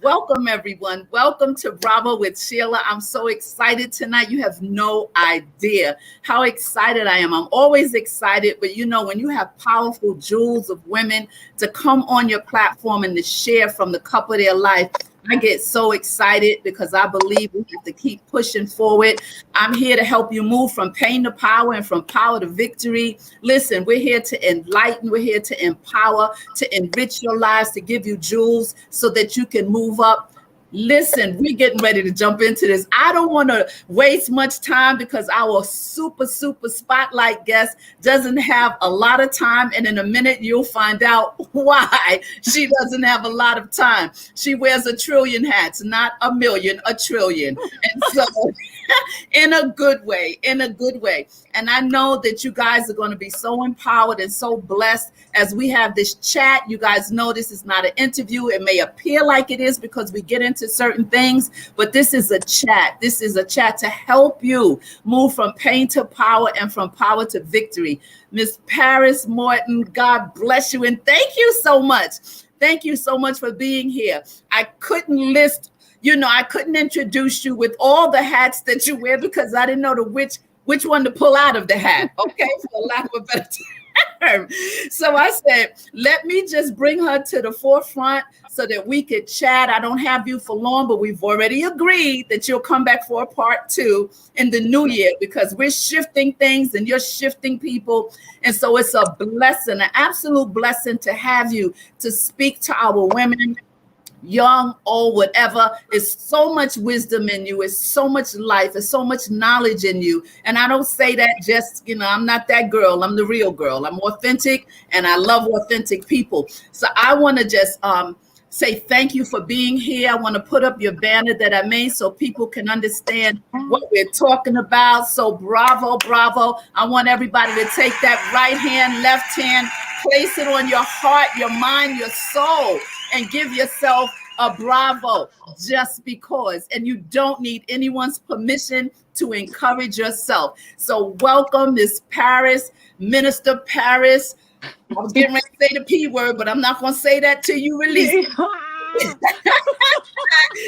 Welcome, everyone. Welcome to Bravo with Sheila. I'm so excited tonight. You have no idea how excited I am. I'm always excited, but when you have powerful jewels of women to come on your platform and to share from the cup of their life, I get so excited because I believe we have to keep pushing forward. I'm here to help you move from pain to power and from power to victory. Listen, we're here to enlighten, we're here to empower, to enrich your lives, to give you jewels so that you can move up. Listen, we're getting ready to jump into this. I don't want to waste much time because our super spotlight guest doesn't have a lot of time. And in a minute, you'll find out why she doesn't have a lot of time. She wears a trillion hats, not a million, a trillion. And so in a good way, in a good way. And I know that you guys are going to be so empowered and so blessed as we have this chat. You guys know this is not an interview. It may appear like it is because we get into certain things, but this is a chat. This is a chat to help you move from pain to power and from power to victory. Miss Paris Morton, God bless you. And thank you so much. Thank you so much for being here. I couldn't I couldn't introduce you with all the hats that you wear because I didn't know which one to pull out of the hat, okay, for lack of a better term. So I said, let me just bring her to the forefront so that we could chat. I don't have you for long, but we've already agreed that you'll come back for a part 2 in the new year because we're shifting things and you're shifting people. And so it's a blessing, an absolute blessing to have you to speak to our women, young, old, whatever. Is so much wisdom in you. It's so much life. It's so much knowledge in you. And I don't say that just, I'm not that girl. I'm the real girl. I'm authentic and I love authentic people. So I want to just say thank you for being here. I want to put up your banner that I made so people can understand what we're talking about. So bravo, bravo. I want everybody to take that right hand, left hand, place it on your heart, your mind, your soul, and give yourself a bravo just because. And you don't need anyone's permission to encourage yourself. So welcome, Miss Paris, Minister Paris. I was getting ready to say the P word, but I'm not going to say that till you release it.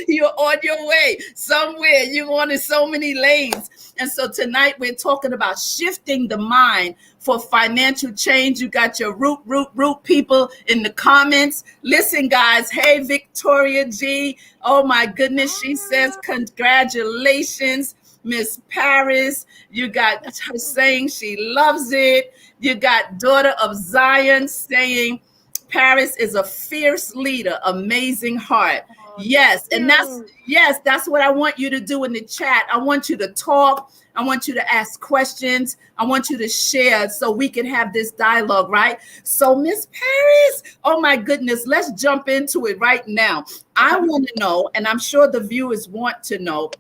You're on your way somewhere. You're on in so many lanes. And so tonight we're talking about shifting the mind for financial change. You got your root people in the comments. Listen, guys. Hey, Victoria G. Oh, my goodness. She says, congratulations, Miss Paris. You got her saying she loves it. You got Daughter of Zion saying, Paris is a fierce leader, amazing heart. Yes, and that's what I want you to do in the chat. I want you to talk. I want you to ask questions. I want you to share so we can have this dialogue, right? So, Miss Paris, oh my goodness, let's jump into it right now. I want to know, and I'm sure the viewers want to know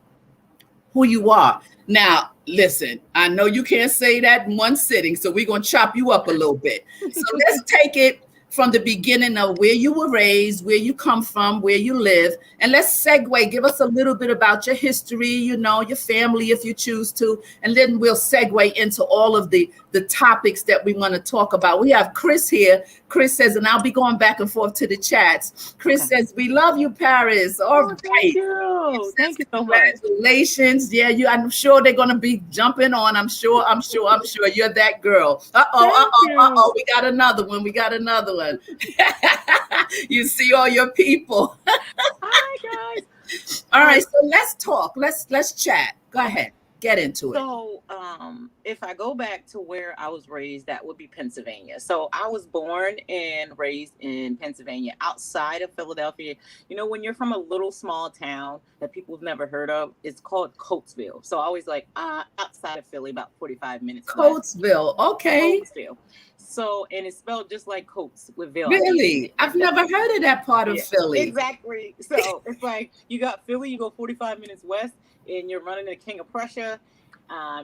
who you are. Now, listen, I know you can't say that in one sitting, so we're going to chop you up a little bit. So let's take it from the beginning of where you were raised, where you come from, where you live. And let's segue. Give us a little bit about your history, your family, if you choose to. And then we'll segue into all of the topics that we want to talk about. We have Chris here. Chris says, and I'll be going back and forth to the chats. Chris says, we love you, Paris. All right. Thank you. Thank you so much. Congratulations. Yeah, I'm sure they're going to be jumping on. I'm sure you're that girl. We got another one. You see all your people. Hi, guys. All right, so let's talk. Let's chat. Go ahead. Get into it. So, if I go back to where I was raised, that would be Pennsylvania. So I was born and raised in Pennsylvania, outside of Philadelphia. When you're from a little small town that people have never heard of, it's called Coatesville. So I always outside of Philly, about 45 minutes. Coatesville, okay. Coatesville. So, and it's spelled just like Coates with Ville. Really? I've never heard of that part of Philly. Exactly. So it's like you got Philly, you go 45 minutes west, and you're running the King of Prussia,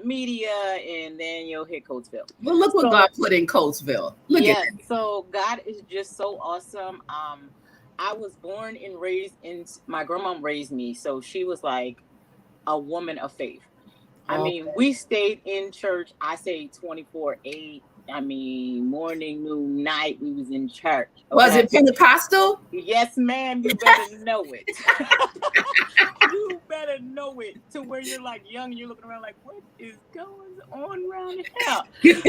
Media, and then you'll hit Coatesville. Well, look what God put in Coatesville. Look at it. So God is just so awesome. I was born and raised my grandma raised me, so she was like a woman of faith. I mean, we stayed in church, I say 24/8. I mean, morning, noon, night, we was in church. Okay? Was it Pentecostal? Yes, ma'am. You better know it. You better know it, to where you're like young, you're looking around like, what is going on around here?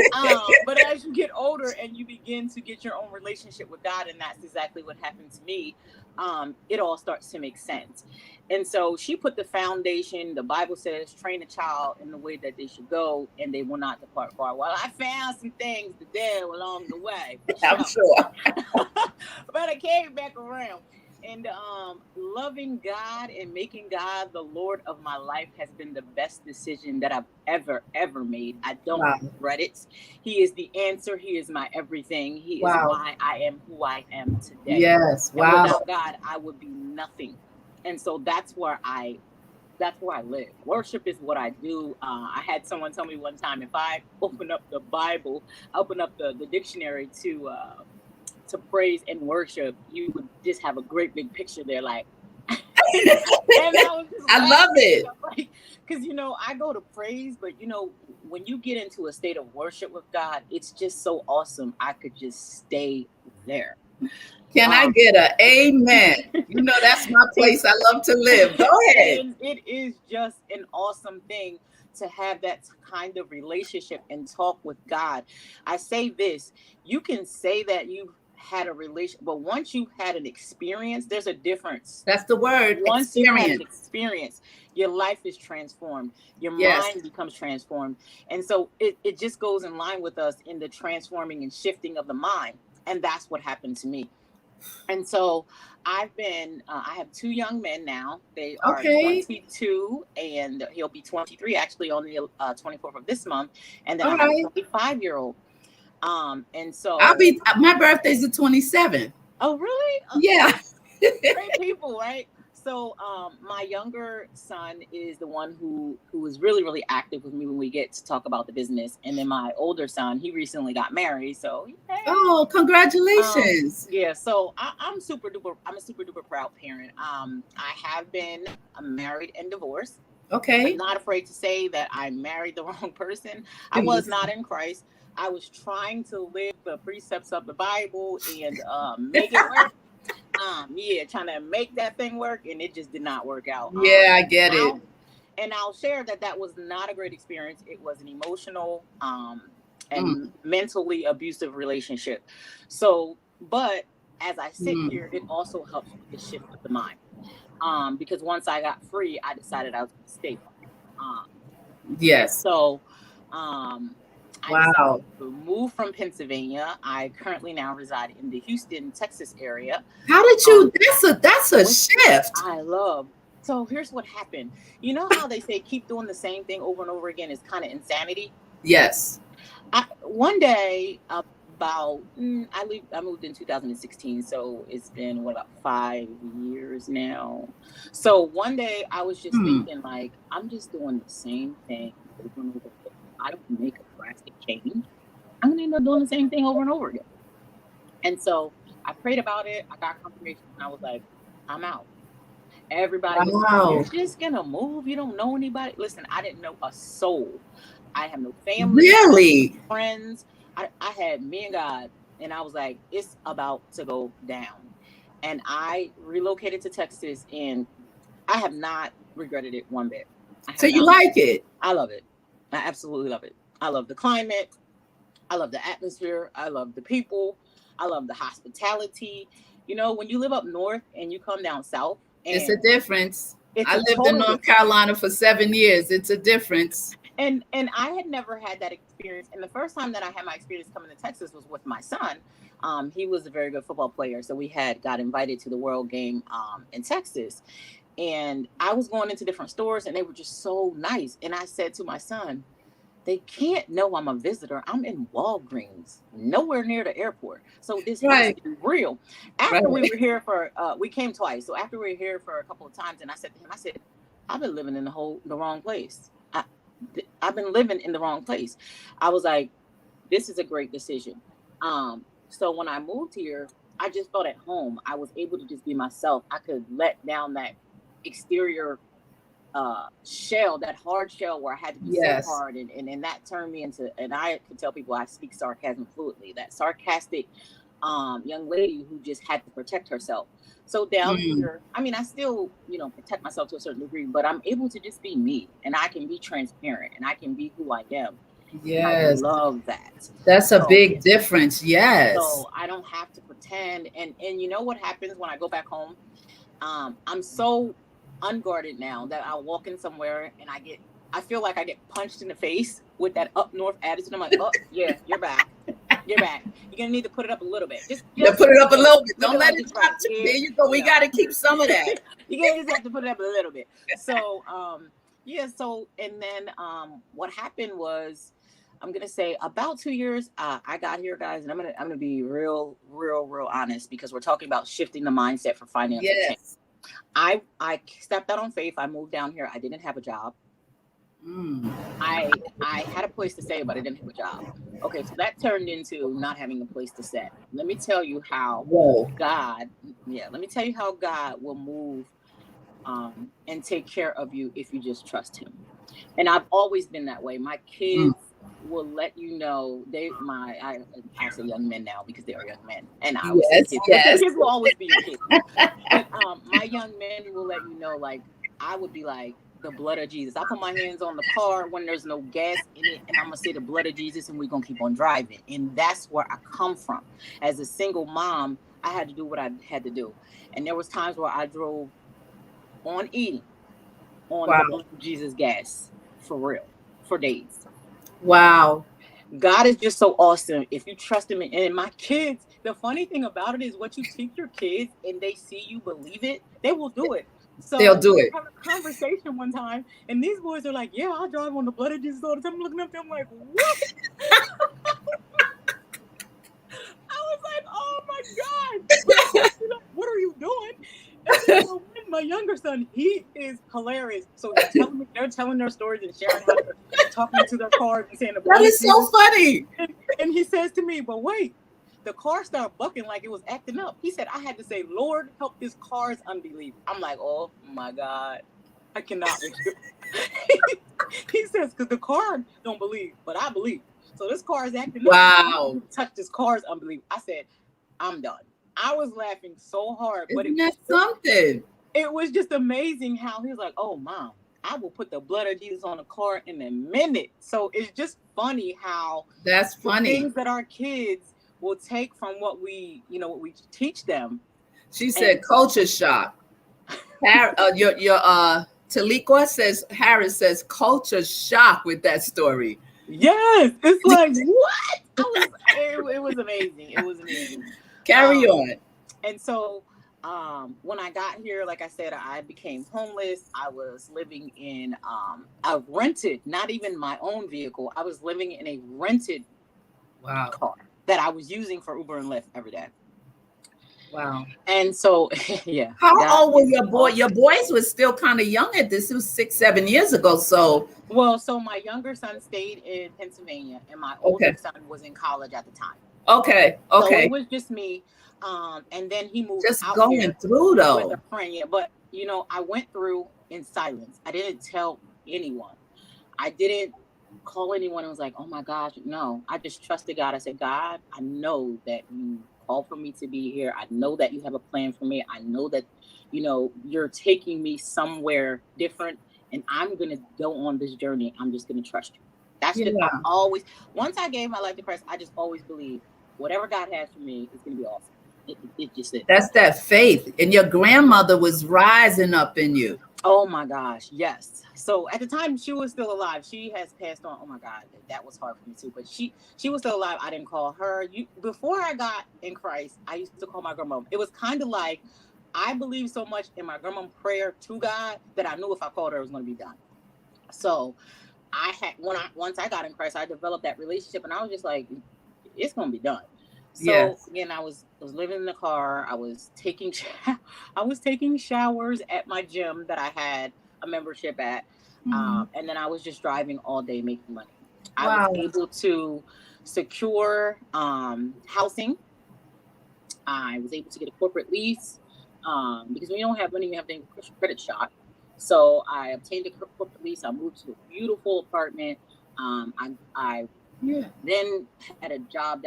But as you get older and you begin to get your own relationship with God, and that's exactly what happened to me, it all starts to make sense. And so she put the foundation. The Bible says, train a child in the way that they should go, and they will not depart far. Well, I found some things to do along the way. I'm sure. But I came back around. And loving God and making God the Lord of my life has been the best decision that I've ever made. I don't regret it. He is the answer. He is my everything. He is why I am who I am today. Yes. Wow. And without God, I would be nothing. And so that's where I live. Worship is what I do. I had someone tell me one time, if I open up the Bible, open up the dictionary to praise and worship, you would just have a great big picture there, like. And I love it, because I go to praise, but when you get into a state of worship with God, it's just so awesome. I could just stay there. Can I get an amen? That's my place. I love to live. Go ahead. It is just an awesome thing to have that kind of relationship and talk with God. I say this, you can say that you had a relation, but once you've had an experience, there's a difference. That's the word. Once you had an experience, your life is transformed. Your mind becomes transformed. And so it just goes in line with us in the transforming and shifting of the mind. And that's what happened to me. And so I have two young men now. They are 22 and he'll be 23 actually on the 24th of this month. And then I have a 25-year-old. And so my birthday's the 27th. Oh, really? Yeah. Great people, right? So my younger son is the one who is really, really active with me when we get to talk about the business. And then my older son, he recently got married. So oh, congratulations. So I'm a super duper proud parent. I have been married and divorced. Okay. I'm not afraid to say that I married the wrong person. I was not in Christ. I was trying to live the precepts of the Bible and make it work. Trying to make that thing work, and it just did not work out. I get it. And I'll share that was not a great experience. It was an emotional and mentally abusive relationship. So, but as I sit here, it also helps with the shift of the mind. Because once I got free, I decided I was going to stay. Yes. So, I moved from Pennsylvania. I currently now reside in the Houston, Texas area. How did you? That's a shift. So here's what happened. You know how they say keep doing the same thing over and over again is kind of insanity? Yes. One day I moved in 2016, so it's been about 5 years now. So one day I was just thinking, like, I'm just doing the same thing over and over again. I don't make a drastic change. I'm gonna end up doing the same thing over and over again. And so I prayed about it. I got confirmation, and I was like, I'm out. Everybody was like, you're just gonna move. You don't know anybody. Listen, I didn't know a soul. I have no family, really, friends. I had me and God, and I was like, it's about to go down. And I relocated to Texas, and I have not regretted it one bit. So you like it? I love it. I absolutely love it. I love the climate. I love the atmosphere. I love the people. I love the hospitality. When you live up north and you come down south, it's a difference. I lived in North Carolina for 7 years. It's a difference. And I had never had that experience. And the first time that I had my experience coming to Texas was with my son. He was a very good football player. So we got invited to the World Game in Texas. And I was going into different stores and they were just so nice. And I said to my son, they can't know I'm a visitor. I'm in Walgreens, nowhere near the airport. So this has to be real. After we were here we came twice. So after we were here for a couple of times, and I said to him, I've been living in the wrong place. I've been living in the wrong place. I was like, this is a great decision. So when I moved here, I just felt at home. I was able to just be myself. I could let down that exterior shell, that hard shell where I had to be so Yes. hard, and that turned me into, and I can tell people I speak sarcasm fluently, that sarcastic young lady who just had to protect herself. So down here, I mean, I still, protect myself to a certain degree, but I'm able to just be me, and I can be transparent, and I can be who I am. Yes. I love that. That's a big difference. Yes. So I don't have to pretend. And you know what happens when I go back home? I'm so unguarded now that I walk in somewhere and I feel like I get punched in the face with that up north attitude. I'm like, oh yeah, you're back. You're back. You're gonna need to put it up a little bit. Just put it up a little bit. Don't let it drop. There you go. We got to keep some of that. You just have to put it up a little bit. So yeah. So and then what happened was, I'm gonna say about 2 years I got here, guys, and I'm gonna be real honest, because we're talking about shifting the mindset for financial change. I stepped out on faith. I moved down here. I didn't have a job. I had a place to stay, but I didn't have a job. Okay, so that turned into not having a place to stay. Let me tell you how God will move and take care of you if you just trust him. And I've always been that way. My kids will let you know, I say young men now because they are young men, and I always say kids. Yes. Kids will always be your kids. But my young men will let you know, like, I would be like, the blood of Jesus. I put my hands on the car when there's no gas in it, and I'm gonna say the blood of Jesus, and we're gonna keep on driving. And that's where I come from. As a single mom, I had to do what I had to do, and there was times where I drove on E on the blood of Jesus gas, for real, for days. Wow. God is just so awesome if you trust him. And my kids, the funny thing about it is, what you teach your kids and they see you believe it, they will do it. So they'll do it. I had a conversation one time, and these boys are like, yeah, I drive on the blood of Jesus all the time. I'm looking up there, I'm like, what? I was like, oh my God. What are you doing? And so my younger son, he is hilarious. So they're telling their stories and sharing how they're talking to their cars and saying the blood that is so funny. And he says to me, but wait, the car started bucking like it was acting up. He said, I had to say, Lord, help this car's unbelief. I'm like, oh my God, I cannot with you. He says, because the car don't believe, but I believe. So this car is acting up. Wow. Touch this car's unbelief. I said, I'm done. I was laughing so hard. Isn't that something? It was just amazing how he was like, oh, Mom, I will put the blood of Jesus on a car in a minute. So it's just funny how that's funny. Things that our kids will take from what we teach them. She said culture shock. Taliqua says, Harris says culture shock with that story. Yes, it's like what? It was amazing. It was amazing. Carry on. And so when I got here, like I said, I became homeless. I was living in a rented, not even my own vehicle. I was living in a rented car that I was using for Uber and Lyft every day. Wow. And so, yeah. How old were your boy? Your boys were still kind of young at this. It was 6-7 years ago. So, so my younger son stayed in Pennsylvania, and my older son was in college at the time. Okay. So it was just me. And then he moved just out going here through though with a friend. Yeah, but I went through in silence. I didn't tell anyone. I didn't call anyone and was like, oh my gosh, no. I just trusted God. I said, God, I know that you called for me to be here. I know that you have a plan for me. I know that you're taking me somewhere different, and I'm gonna go on this journey. I'm just gonna trust you. That's just always. Once I gave my life to Christ, I just always believed whatever God has for me is gonna be awesome. It just is. That's that faith. And your grandmother was rising up in you. Oh my gosh, yes. So at the time she was still alive. She has passed on. Oh my God, that was hard for me too. But she was still alive. I didn't call her. Before I got in Christ, I used to call my grandma. It was kind of like I believed so much in my grandma's prayer to God that I knew if I called her, it was going to be done. So once I got in Christ, I developed that relationship, and I was just like, it's going to be done. So again, I was living in the car. I was taking showers at my gym that I had a membership at, and then I was just driving all day making money. I was able to secure housing. I was able to get a corporate lease because when you don't have money, you have to get a credit shot. So I obtained a corporate lease. I moved to a beautiful apartment. I then had a job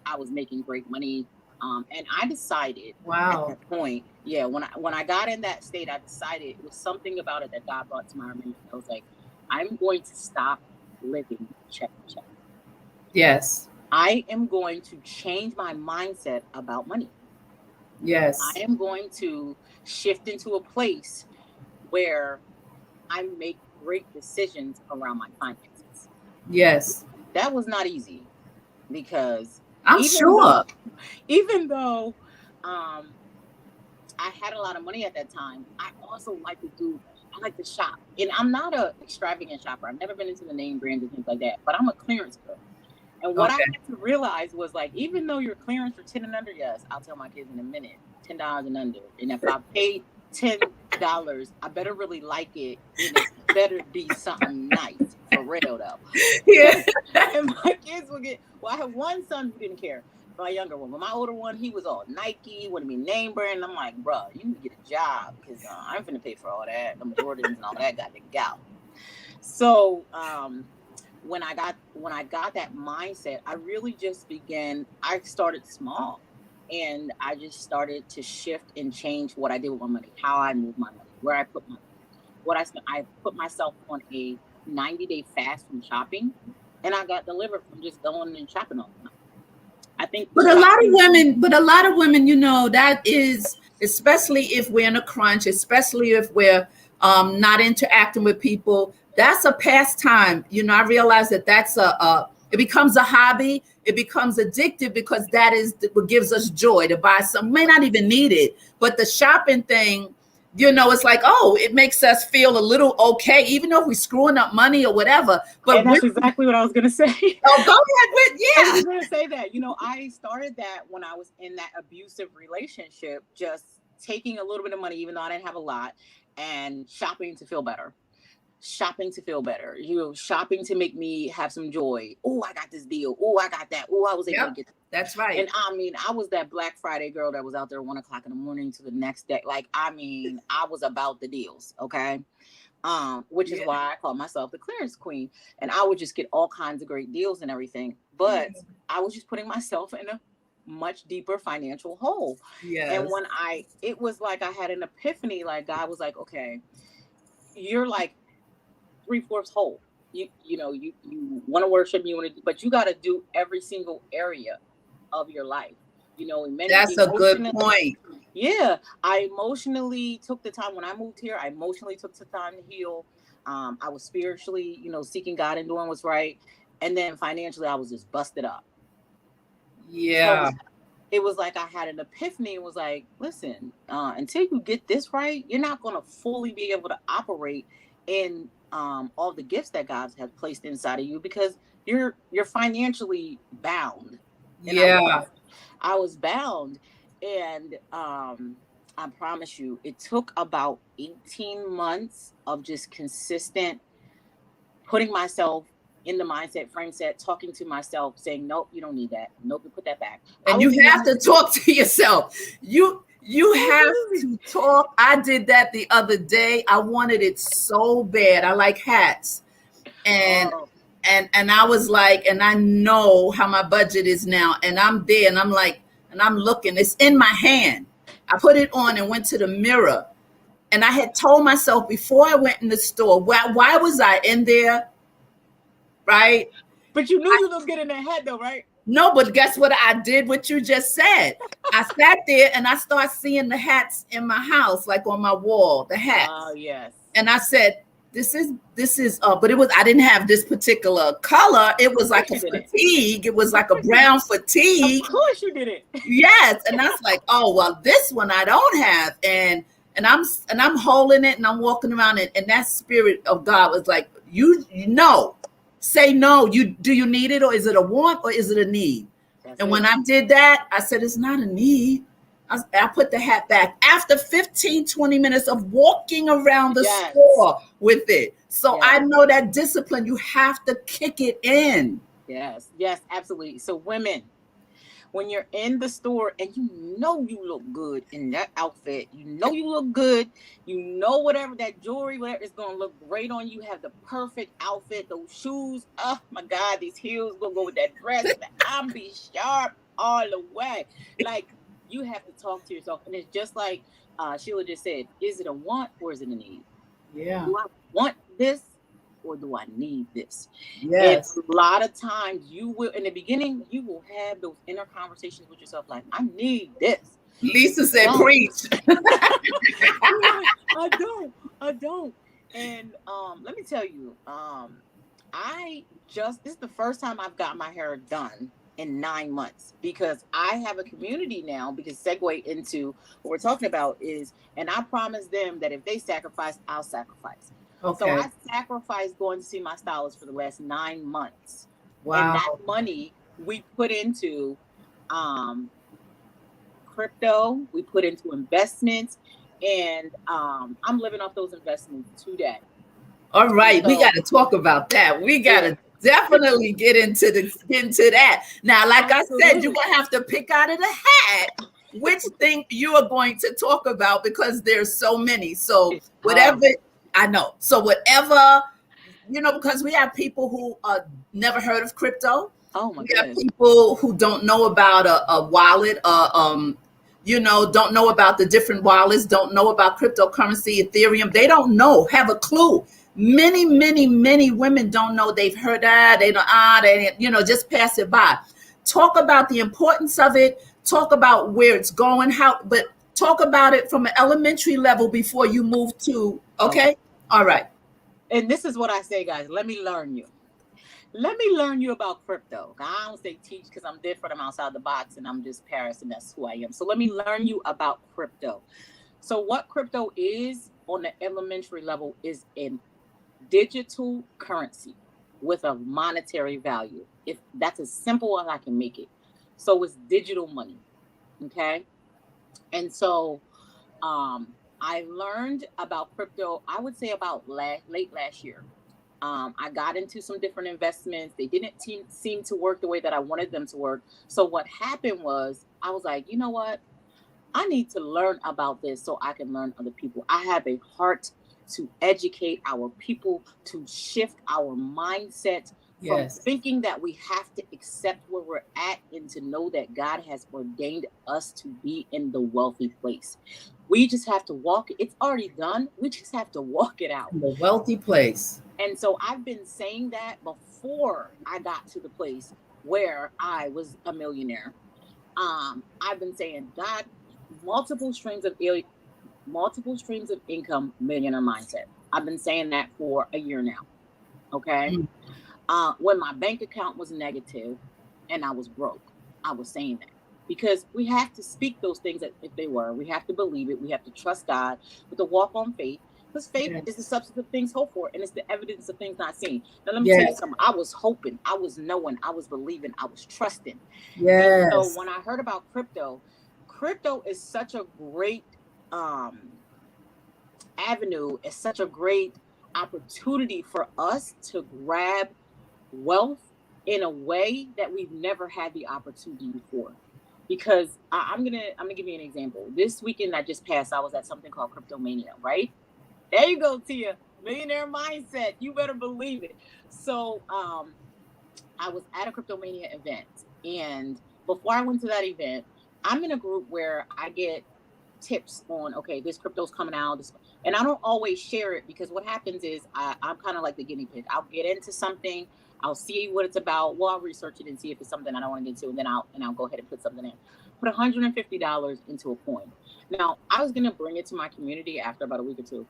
I was making great money. And I decided at Wow. that point, yeah, when I got in that state, I decided it was something about it that God brought to my remembrance. I was like, I'm going to stop living check to check. Yes. I am going to change my mindset about money. Yes. I am going to shift into a place where I make great decisions around my finances. Yes. That was not easy because I'm sure. even though I had a lot of money at that time, I also like to shop. And I'm not a extravagant shopper. I've never been into the name brands and things like that, but I'm a clearance girl. And what I had to realize was, like, even though you're clearance for 10 and under, yes, I'll tell my kids in a minute, $10 and under. And if I pay $10, I better really like it, and it better be something nice, for real though. Yeah. And my kids will I have one son who didn't care. My younger one, but my older one, he was all Nike, wanted me name brand. And I'm like, bro, you need to get a job, because I'm finna pay for all that, them Jordans and all that got to go. So when I got that mindset, I really just I started small, and I just started to shift and change what I did with my money, how I move my money, where I put my money. I put myself on a 90-day fast from shopping, and I got delivered from just going and shopping all the time. I think but a lot of women, that is, especially if we're in a crunch, especially if we're not interacting with people, that's a pastime. I realize that's it becomes a hobby. It becomes addictive, because that is what gives us joy to buy some. May not even need it, but the shopping thing, it's like, oh, it makes us feel a little okay, even though we're screwing up money or whatever. But that's exactly what I was going to say. Oh, go ahead. Yeah. I was going to say that. I started that when I was in that abusive relationship, just taking a little bit of money, even though I didn't have a lot, and shopping to feel better. Shopping to make me have some joy. Oh, I got this deal. Oh, I got that. Oh, I was able to get that. That's right. And I was that Black Friday girl that was out there 1:00 in the morning to the next day. Like, I was about the deals. Okay. Which is why I call myself the clearance queen. And I would just get all kinds of great deals and everything. But I was just putting myself in a much deeper financial hole. Yes. And when it was like I had an epiphany, like God was like, okay, you're like 3/4 whole. You want to worship, but you got to do every single area of your life. That's a good point. Yeah, I emotionally took the time when I moved here. I emotionally took the time to heal. I was spiritually, seeking God and doing what's right, and then financially, I was just busted up. Yeah. So it was like I had an epiphany. It was like, listen, until you get this right, you're not going to fully be able to operate in all the gifts that God has placed inside of you, because you're financially bound. And I was bound. And I promise you, it took about 18 months of just consistent putting myself in the frame set, talking to myself, saying, nope, you don't need that. Nope, put that back. And you have to talk to yourself. You have to talk. I did that the other day. I wanted it so bad. I like hats. And I was like, and I know how my budget is now. And I'm there, and I'm like, and I'm looking. It's in my hand. I put it on and went to the mirror. And I had told myself before I went in the store, why was I in there? Right? But you knew you was getting in that head though, right? No, but guess what I did? What you just said. I sat there and I started seeing the hats in my house, like on my wall, the hats. Oh, yes. And I said, this is, but I didn't have this particular color. It was like a fatigue. It was like a brown fatigue. Of course you did it. Yes. And I was like, oh, well, this one I don't have. And I'm holding it and I'm walking around it. And that spirit of God was like, you know. Say no. Do you need it, or is it a want, or is it a need? When I did that, I said, it's not a need. I put the hat back after 15, 20 minutes of walking around the store with it. So I know that discipline, you have to kick it in. Yes, absolutely. So women, when you're in the store and you know you look good in that outfit, you know you look good, you know whatever that jewelry, whatever is gonna look great on you, have the perfect outfit, those shoes, oh my God, these heels gonna go with that dress, I'm be sharp all the way. Like, you have to talk to yourself, and it's just like Sheila just said, is it a want or is it a need? Yeah. Do I want this or do I need this? Yes. And a lot of times you will, in the beginning, you will have those inner conversations with yourself like, I need this. Lisa said, Don't. preach. I don't. And let me tell you, this is the first time I've got my hair done in 9 months, because I have a community now, because segue into what we're talking about is, and I promised them that if they sacrifice, I'll sacrifice. Okay. So I sacrificed going to see my stylist for the last 9 months. Wow. And that money we put into crypto, we put into investments, and I'm living off those investments today. All right, we got to talk about that. We got to definitely get into that. Now, like Absolutely. I said, you're gonna have to pick out of the hat which thing you are going to talk about, because there's so many. So whatever, I know. So whatever, because we have people who never heard of crypto. Oh my we goodness. have people who don't know about a wallet, don't know about the different wallets, don't know about cryptocurrency, Ethereum. They don't know, have a clue. Many, many, many women don't know. They've heard that. They don't, just pass it by. Talk about the importance of it. Talk about where it's going, but talk about it from an elementary level before you move to, okay? All right. And this is what I say, guys. Let me learn you. Let me learn you about crypto. I don't say teach, because I'm different. I'm outside the box, and I'm just Paris, and that's who I am. So let me learn you about crypto. So what crypto is on the elementary level is a digital currency with a monetary value. If that's as simple as I can make it. So it's digital money. Okay. And so I learned about crypto, I would say about late last year. I got into some different investments. They didn't seem to work the way that I wanted them to work. So what happened was, I was like, you know what? I need to learn about this so I can learn other people. I have a heart to educate our people, to shift our mindset from thinking that we have to accept where we're at, and to know that God has ordained us to be in the wealthy place. We just have to walk. It's already done. We just have to walk it out. The wealthy place. And so I've been saying that before I got to the place where I was a millionaire. I've been saying, God, multiple streams of income, millionaire mindset. I've been saying that for a year now. Okay. When my bank account was negative and I was broke, I was saying that, because we have to speak those things as if they were. We have to believe it. We have to trust God, but to walk on faith, because faith is the substance of things hoped for, and it's the evidence of things not seen. Now, let me tell you something. I was hoping, I was knowing, I was believing, I was trusting. Yes. And so when I heard about crypto is such a great avenue, is such a great opportunity for us to grab wealth in a way that we've never had the opportunity before. Because I'm gonna give you an example. This weekend that just passed, I was at something called Cryptomania, right? There you go, Tia. Millionaire mindset. You better believe it. So I was at a Cryptomania event, and before I went to that event, I'm in a group where I get tips on, okay, this crypto's coming out, and I don't always share it, because what happens is I'm kind of like the guinea pig. I'll get into something, I'll see what it's about, well, I'll research it and see if it's something I don't want to get into, and then I'll go ahead and put something in. Put $150 into a coin. Now, I was gonna bring it to my community after about a week or two.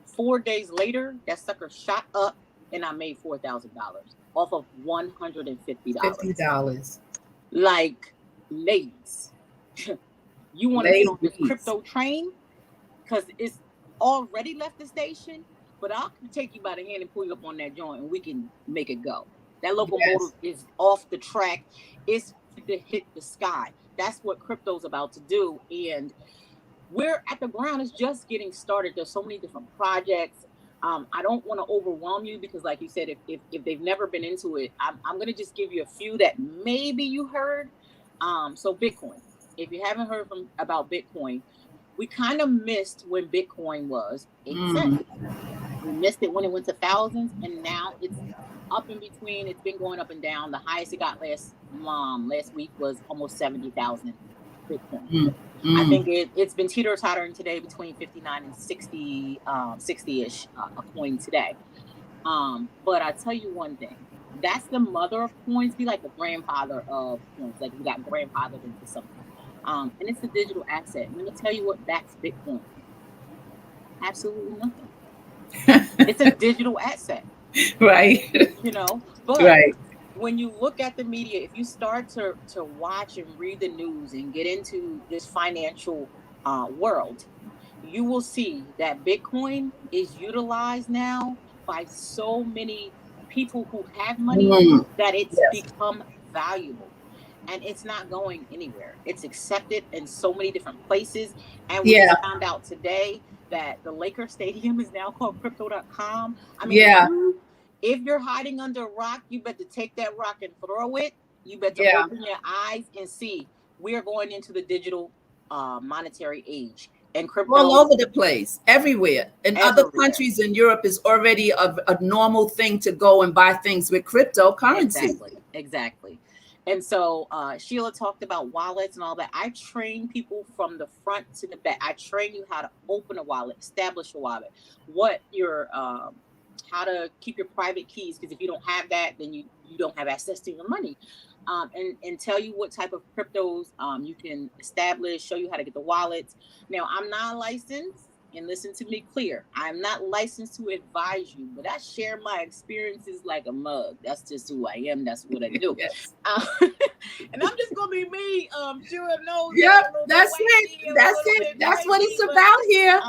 4 days later, that sucker shot up, and I made $4,000 off of $150. $50. Like, ladies, you want to get on this crypto train, because it's already left the station, but I'll take you by the hand and pull you up on that joint, and we can make it go. That locomotive is off the track. It's to hit the sky. That's what crypto's about to do. And we're at the ground. It's just getting started. There's so many different projects. I don't want to overwhelm you, because like you said, if they've never been into it, I'm going to just give you a few that maybe you heard. So Bitcoin. If you haven't heard about Bitcoin, we kind of missed when Bitcoin was 8 cents. We missed it when it went to thousands, and now it's up in between. It's been going up and down. The highest it got last week was almost 70,000 Bitcoin. I think it's been teeter-tottering today between 59 and 60-ish a coin today. But I tell you one thing, that's the mother of coins, be like the grandfather of coins, like we got grandfathered into something. And it's a digital asset. I'm gonna tell you what backs Bitcoin. Absolutely nothing. It's a digital asset. Right. You know, but right. When you look at the media, if you start to watch and read the news and get into this financial world, you will see that Bitcoin is utilized now by so many people who have money that it's become valuable. And it's not going anywhere. It's accepted in so many different places. And we just found out today that the Lakers Stadium is now called crypto.com. I mean, if you're hiding under a rock, you better take that rock and throw it. You better open your eyes and see we are going into the digital monetary age. And crypto all over the place, everywhere. In other countries in Europe, is already a normal thing to go and buy things with cryptocurrency. Exactly. And so Sheila talked about wallets and all that. I train people from the front to the back. I train you how to open a wallet, establish a wallet, what your how to keep your private keys, because if you don't have that, then you don't have access to your money. And tell you what type of cryptos you can establish, show you how to get the wallets. Now, I'm not licensed, and listen to me clear. I'm not licensed to advise you, but I share my experiences like a mug. That's just who I am. That's what I do. And I'm just going to be me. Sheila knows. Yep, that's it. That's it. That's what it's about here.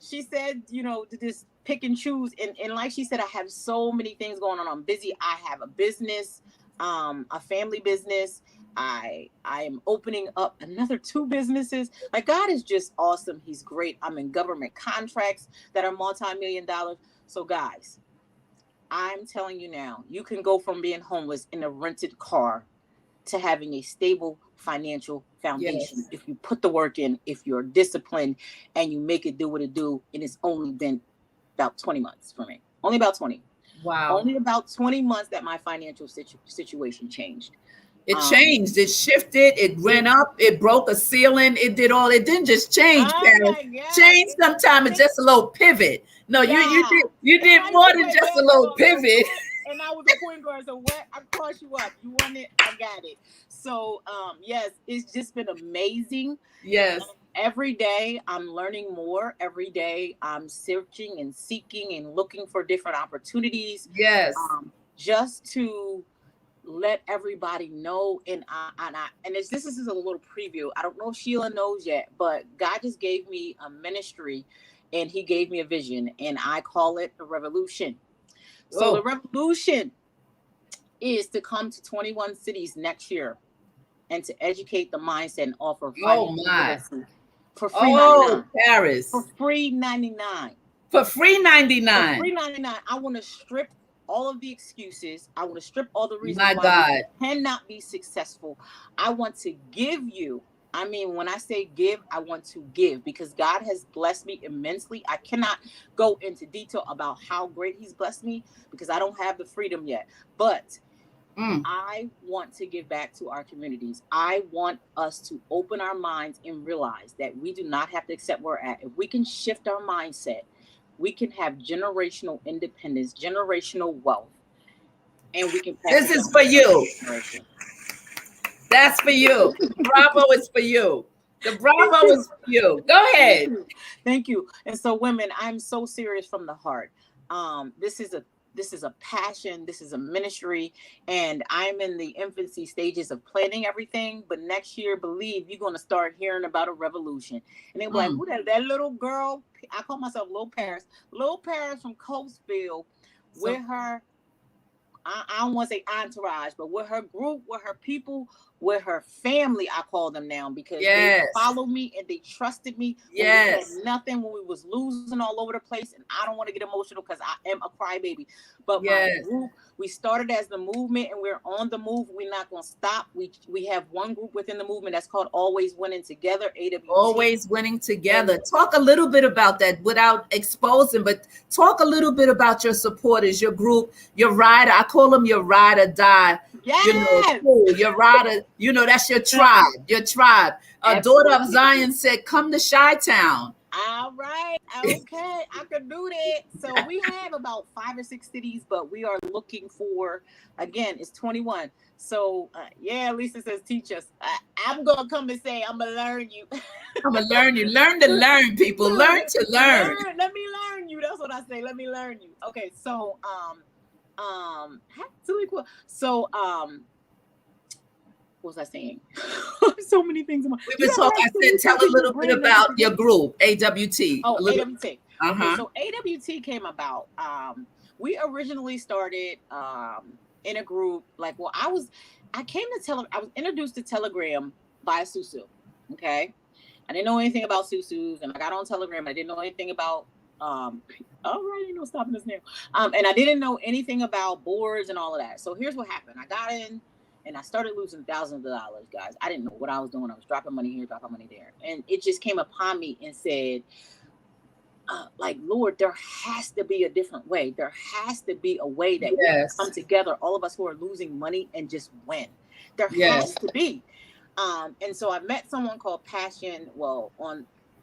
She said, to just pick and choose. And like she said, I have so many things going on. I'm busy. I have a business, a family business. I am opening up another 2 businesses. Like, God is just awesome. He's great. I'm in government contracts that are multi-million-dollar. So guys, I'm telling you now, you can go from being homeless in a rented car to having a stable financial foundation if you put the work in, if you're disciplined and you make it do what it do. And it's only been about 20 months for me. Only about 20. Wow. Only about 20 months that my financial situation changed. It changed. It shifted. It went up. It broke a ceiling. It did all. It didn't just change, Paris. Change sometimes. It's just a little pivot. No, you did more than just a little pivot. And I was a point guard, so what? I crossed you up. You want it? I got it. So, yes, it's just been amazing. Yes. Every day I'm learning more. Every day I'm searching and seeking and looking for different opportunities. Yes. Just to let everybody know. And this is a little preview. I don't know if Sheila knows yet, but God just gave me a ministry and he gave me a vision, and I call it the revolution. So the revolution is to come to 21 cities next year and to educate the mindset and offer for free 99. Paris. For free 99. For free 99. For free 99. I want to strip all of the excuses. I want to strip all the reasons why you cannot be successful. I want to give you. I mean, when I say give, I want to give, because God has blessed me immensely. I cannot go into detail about how great he's blessed me because I don't have the freedom yet. But I want to give back to our communities. I want us to open our minds and realize that we do not have to accept where we're at. If we can shift our mindset, we can have generational independence, generational wealth, and we can. This is for you. That's for you. Bravo is for you. The Bravo is for you. Go ahead. Thank you. And so, women, I'm so serious from the heart. This is a passion. This is a ministry, and I'm in the infancy stages of planning everything. But next year, believe you're going to start hearing about a revolution. And they're like, "Who that little girl?" I call myself Little Paris from Coatesville, with her. I don't want to say entourage, but with her group, with her people with her family, I call them now, because Yes. they followed me and they trusted me when we had nothing, when we was losing all over the place. And I don't want to get emotional because I am a crybaby. But my group, we started as the movement and we're on the move. We're not going to stop. We have one group within the movement that's called Always Winning Together, AWT. Always Winning Together. Talk a little bit about that without exposing, but talk a little bit about your supporters, your group, your ride. I call them your ride or die. Yes. You know, cool. Your rider, you know, that's your tribe. Your tribe. A daughter of Zion said, "Come to Chi-Town." All right. Okay. I could do that. So we have about 5 or 6 cities, but we are looking for, again, it's 21. So yeah, Lisa says, teach us. I'm going to come and say, I'm going to learn you. I'm going to learn you. Learn to learn, people. Learn to learn. Let me learn you. That's what I say. Let me learn you. Okay. So, really cool. So, what was I saying? So many things. We've been talking. I said, tell a little bit about your group, AWT. Oh, AWT. Uh-huh. Okay, so AWT came about. We originally started in a group. Like, well, I was introduced to Telegram by Susu. Okay, I didn't know anything about Susus, and I got on Telegram. I didn't know anything about. All right, you know, stopping this now. And I didn't know anything about boards and all of that. So here's what happened. I got in. And I started losing thousands of dollars, guys. I didn't know what I was doing. I was dropping money here, dropping money there. And it just came upon me and said, like, Lord, there has to be a different way. There has to be a way that we can come together, all of us who are losing money, and just win. There has to be. And so I met someone called Passion. Well,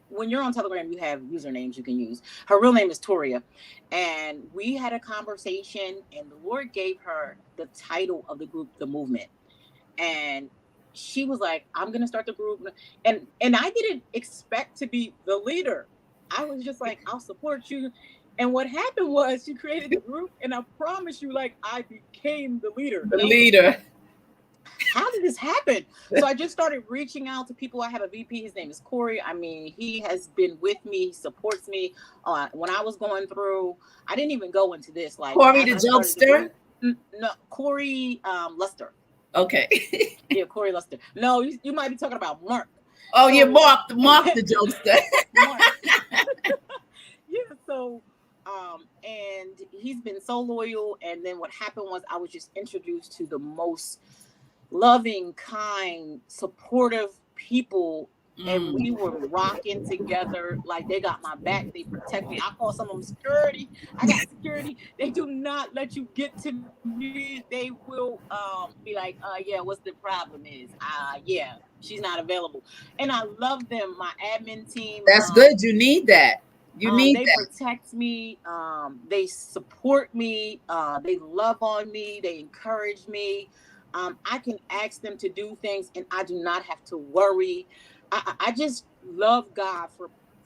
when you're on Telegram, you have usernames you can use. Her real name is Toria. And we had a conversation, and the Lord gave her the title of the group, The Movement. And she was like, I'm going to start the group. And I didn't expect to be the leader. I was just like, I'll support you. And what happened was she created the group, and I promise you, like, I became the leader. The leader. How did this happen? So I just started reaching out to people. I have a VP. His name is Corey. I mean, he has been with me. He supports me. When I was going through, I didn't even go into this. Like Corey the jokester? No, Corey Luster. Okay. Yeah, Corey Luster. No, you might be talking about Mark. Oh, yeah, Mark the jokester. Yeah, so and he's been so loyal. And then what happened was I was just introduced to the most loving, kind, supportive people, and we were rocking together. Like, they got my back, they protect me. I call some of them security. I got security. They do not let you get to me. They will be like, yeah, what's the problem is? Yeah, she's not available. And I love them, my admin team. That's good. You need that. They protect me. They support me. They love on me. They encourage me. I can ask them to do things, and I do not have to worry. I just love God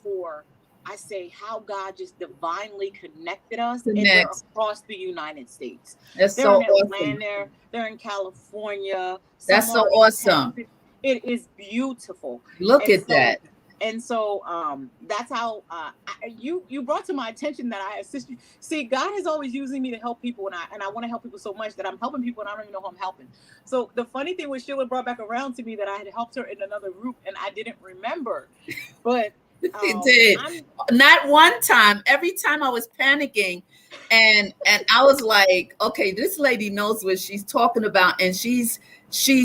for I say how God just divinely connected us, and they're across the United States. That's they're so in Atlanta, awesome. They're in California. That's so awesome. It is beautiful. Look at that. And so that's how you brought to my attention that I assist you. See, God is always using me to help people, and I want to help people so much that I'm helping people and I don't even know who I'm helping. So the funny thing was, Sheila brought back around to me that I had helped her in another group, and I didn't remember. But it did. Not one time. Every time I was panicking, and I was like, okay, this lady knows what she's talking about, and she's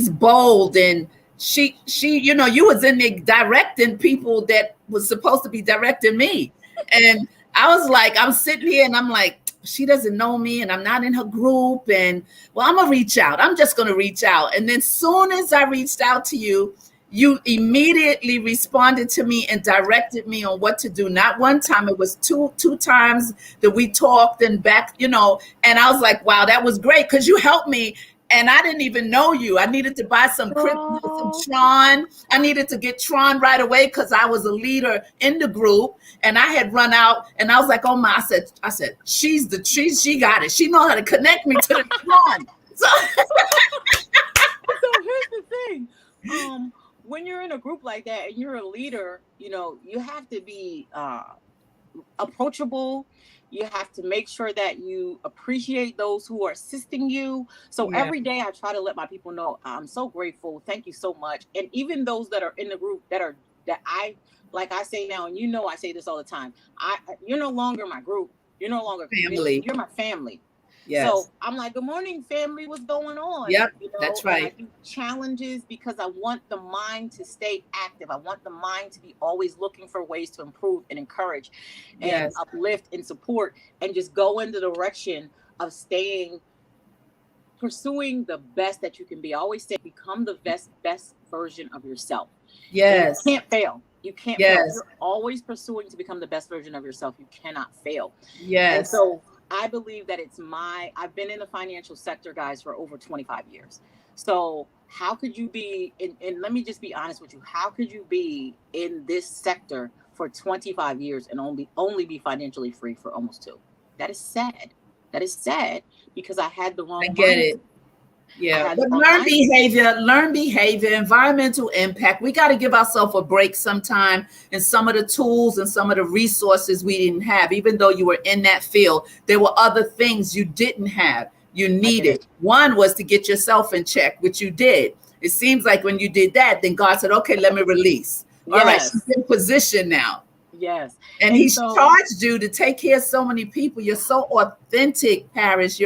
bold, and she, you know, you was in there directing people that was supposed to be directing me. And I was like, I'm sitting here and I'm like, she doesn't know me and I'm not in her group. And well, I'm going to reach out. I'm just going to reach out. And then soon as I reached out to you, you immediately responded to me and directed me on what to do. Not one time, it was two times that we talked and back, you know, and I was like, wow, that was great. Cause you helped me. And I didn't even know you. I needed to buy some crypto, some Tron. I needed to get Tron right away because I was a leader in the group, and I had run out. And I was like, "Oh my!" I said, she got it. She knows how to connect me to the Tron." So here's the thing: when you're in a group like that and you're a leader, you know, you have to be approachable. You have to make sure that you appreciate those who are assisting you. So every day I try to let my people know I'm so grateful. Thank you so much. And even those that are in the group that I, like I say now, and I say this all the time, you're no longer my group. You're no longer family. You're my family. Yes. So I'm like, good morning, family. What's going on? Yep, that's right. And I do challenges because I want the mind to stay active. I want the mind to be always looking for ways to improve and encourage and uplift and support and just go in the direction of pursuing the best that you can be. I always say, become the best version of yourself. Yes. And you can't fail. You can't fail. You're always pursuing to become the best version of yourself. You cannot fail. Yes. And so I believe that I've been in the financial sector, guys, for over 25 years. So how could you be, and let me just be honest with you, how could you be in this sector for 25 years and only be financially free for almost 2? That is sad. That is sad because I had the wrong I get mindset. it. Yeah, but learn behavior, environmental impact. We got to give ourselves a break sometime, and some of the tools and some of the resources we didn't have. Even though you were in that field, there were other things you didn't have. You needed. One was to get yourself in check, which you did. It seems like when you did that, then God said, okay, let me release. All right, she's in position now. Yes. And he's charged you to take care of so many people. You're so authentic, Paris.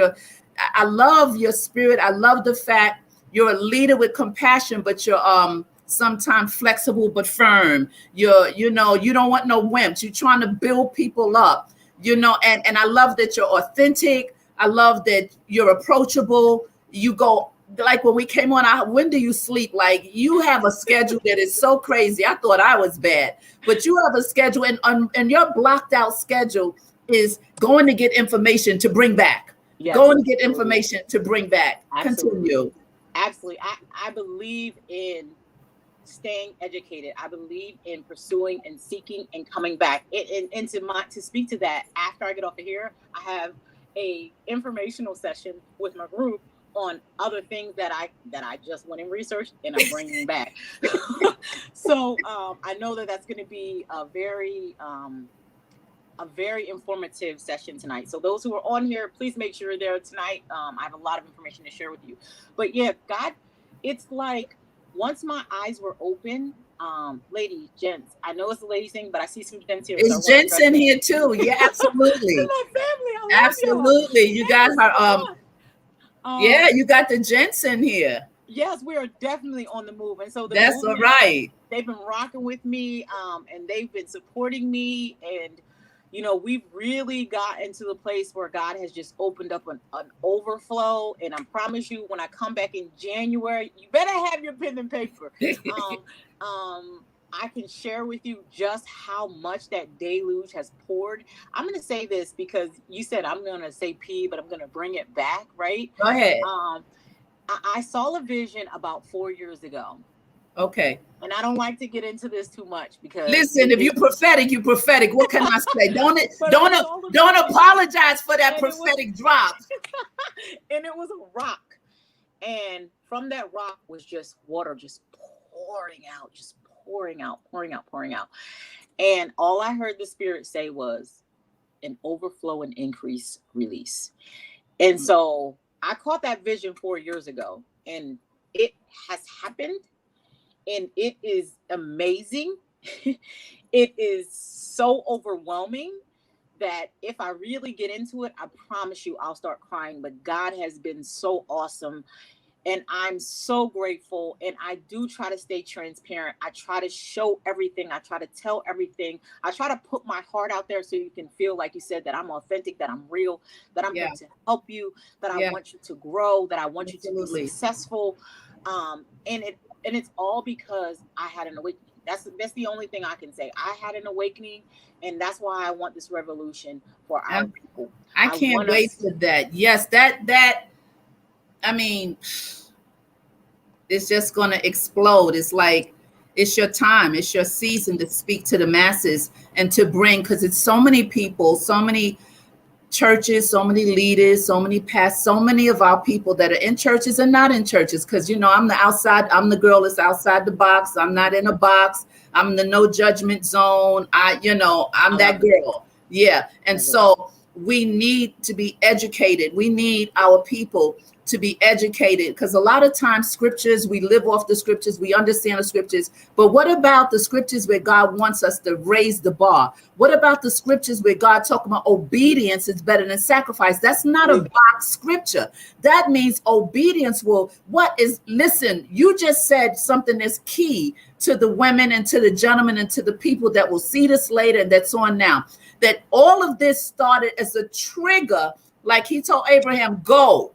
I love your spirit. I love the fact you're a leader with compassion, but you're sometimes flexible but firm. You don't want no wimps. You're trying to build people up, and I love that you're authentic. I love that you're approachable. You go, like when we came on, when do you sleep? Like you have a schedule that is so crazy. I thought I was bad, but you have a schedule, and your blocked out schedule is going to get information to bring back. Yes, go and get information to bring back. Absolutely. Continue. Absolutely. I believe in staying educated. I believe in pursuing and seeking and coming back. And to speak to that, after I get off of here, I have a informational session with my group on other things that I just went and researched and I'm bringing back. So I know that's going to be a very informative session tonight. So those who are on here, please make sure you're there tonight. I have a lot of information to share with you. But yeah, God, it's like once my eyes were open, ladies, gents, I know it's a ladies thing, but I see some gents here. It's gents in here too. Yeah, absolutely. My family, absolutely. You got her. Yeah, you got the gents in here. Yes, we are definitely on the move, and so that's all right. They've been rocking with me, and they've been supporting me, and we've really gotten to the place where God has just opened up an overflow. And I promise you, when I come back in January, you better have your pen and paper. I can share with you just how much that deluge has poured. I'm going to say this because you said I'm going to say P, but I'm going to bring it back, right? Go ahead. I saw a vision about 4 years ago. Okay. And I don't like to get into this too much because listen, if you're prophetic, you're prophetic. What can I say? Don't apologize for that prophetic drop. And it was a rock. And from that rock was just water just pouring out. And all I heard the Spirit say was an overflow and increase release. And so I caught that vision 4 years ago, and it has happened. And it is amazing. It is so overwhelming that if I really get into it, I promise you I'll start crying. But God has been so awesome. And I'm so grateful. And I do try to stay transparent. I try to show everything. I try to tell everything. I try to put my heart out there so you can feel, like you said, that I'm authentic, that I'm real, that I'm here to help you, that I want you to grow, that I want you to be successful. And it's all because I had an awakening. That's the only thing I can say. I had an awakening, and that's why I want this revolution for our people. I can't wait for that. Yes, that I mean, it's just going to explode. It's like, it's your time. It's your season to speak to the masses and to bring, because it's so many people, so many churches, so many leaders, so many pastors, so many of our people that are in churches and not in churches. Because, I'm I'm the girl that's outside the box. I'm not in a box. I'm the no judgment zone. I'm that girl. Yeah. And so we need to be educated. We need our people to be educated, because a lot of times scriptures, we live off the scriptures, we understand the scriptures. But what about the scriptures where God wants us to raise the bar? What about the scriptures where God talking about obedience is better than sacrifice? That's not a box scripture. That means obedience will, listen, you just said something that's key to the women and to the gentlemen and to the people that will see this later and that's on now. That all of this started as a trigger, like he told Abraham, go,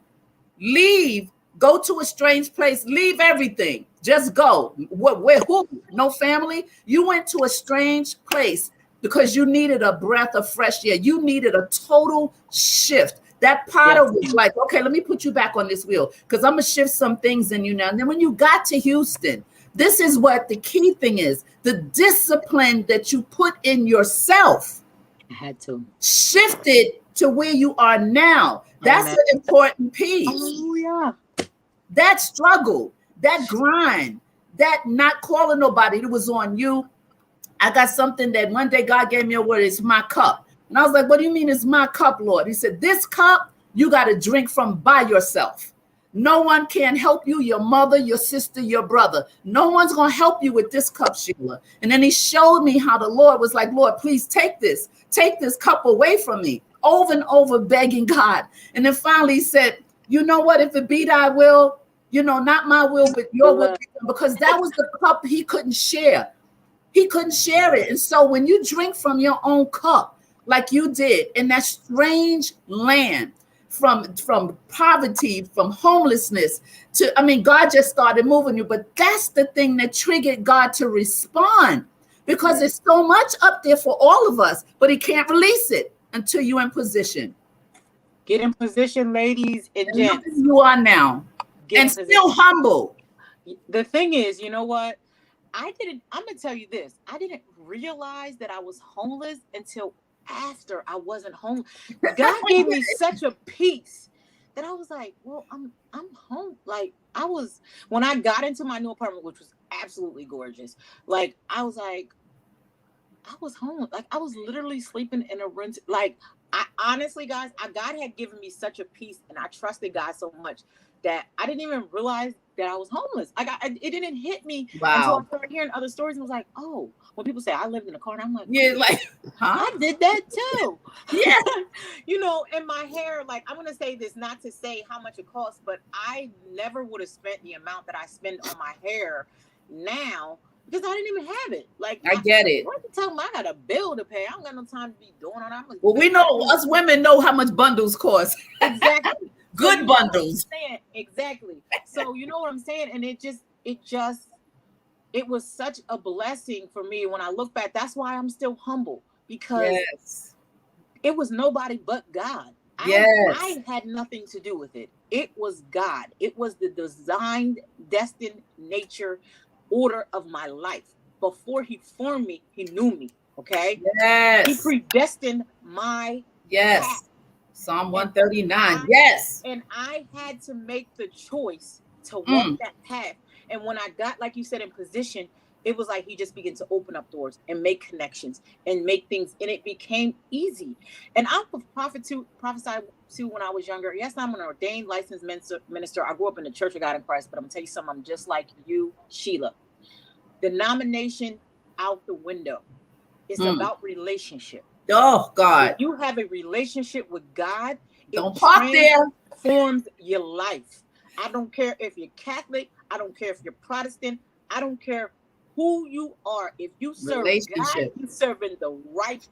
leave, go to a strange place, leave everything, just go. Where, who? No family? You went to a strange place because you needed a breath of fresh air. You needed a total shift. That potter was like, okay, let me put you back on this wheel because I'm going to shift some things in you now. And then when you got to Houston, this is what the key thing is, the discipline that you put in yourself. I had to shift it to where you are now. That's an important piece. Oh, yeah. That struggle, that grind, that not calling nobody, it was on you. I got something that one day God gave me a word, it's my cup. And I was like, what do you mean it's my cup, Lord? He said, this cup you got to drink from by yourself. No one can help you, your mother, your sister, your brother. No one's going to help you with this cup, Sheila. And then he showed me how the Lord was like, Lord, please take this cup away from me, over and over begging God. And then finally he said, you know what, if it be thy will, not my will, but your will, because that was the cup he couldn't share. He couldn't share it. And so when you drink from your own cup, like you did in that strange land, from poverty, from homelessness to, God just started moving you. But that's the thing that triggered God to respond, because there's so much up there for all of us, but he can't release it until you're in position. Get in position, ladies and gents. You are now. And still humble. The thing is, you know what? I'm going to tell you this. I didn't realize that I was homeless until after I wasn't home. God gave me such a peace that I was like, well, I'm home. Like when I got into my new apartment, which was absolutely gorgeous, like I was home. Like I was literally sleeping in a rent. Like I honestly, guys, God had given me such a peace, and I trusted God so much that I didn't even realize that I was homeless. It didn't hit me until I started hearing other stories, and was like, oh, when people say I lived in a car, and I'm like, yeah, like, huh? I did that too. Yeah. And my hair, like, I'm going to say this, not to say how much it costs, but I never would have spent the amount that I spend on my hair now, because I didn't even have it. Like, I get it. What the time? I got a bill to pay. I don't got no time to be doing all that. Well, we know, us women know how much bundles cost. Exactly. Good bundles. Exactly. So you know what I'm saying? And it was such a blessing for me when I look back. That's why I'm still humble, because it was nobody but God. I had nothing to do with it. It was God. It was the designed, destined nature order of my life. Before he formed me, he knew me. Okay. Yes. He predestined my path. Psalm 139. Yes. And I had to make the choice to walk that path. And when I got, like you said, in position, it was like he just began to open up doors and make connections and make things. And it became easy. And I prophesied to when I was younger. Yes, I'm an ordained licensed minister. I grew up in the Church of God in Christ, but I'm going to tell you something. I'm just like you, Sheila. Denomination out the window. It's about relationship. Oh, God. If you have a relationship with God, don't park there. Transforms your life. I don't care if you're Catholic. I don't care if you're Protestant. I don't care who you are. If you serve God, you're serving the right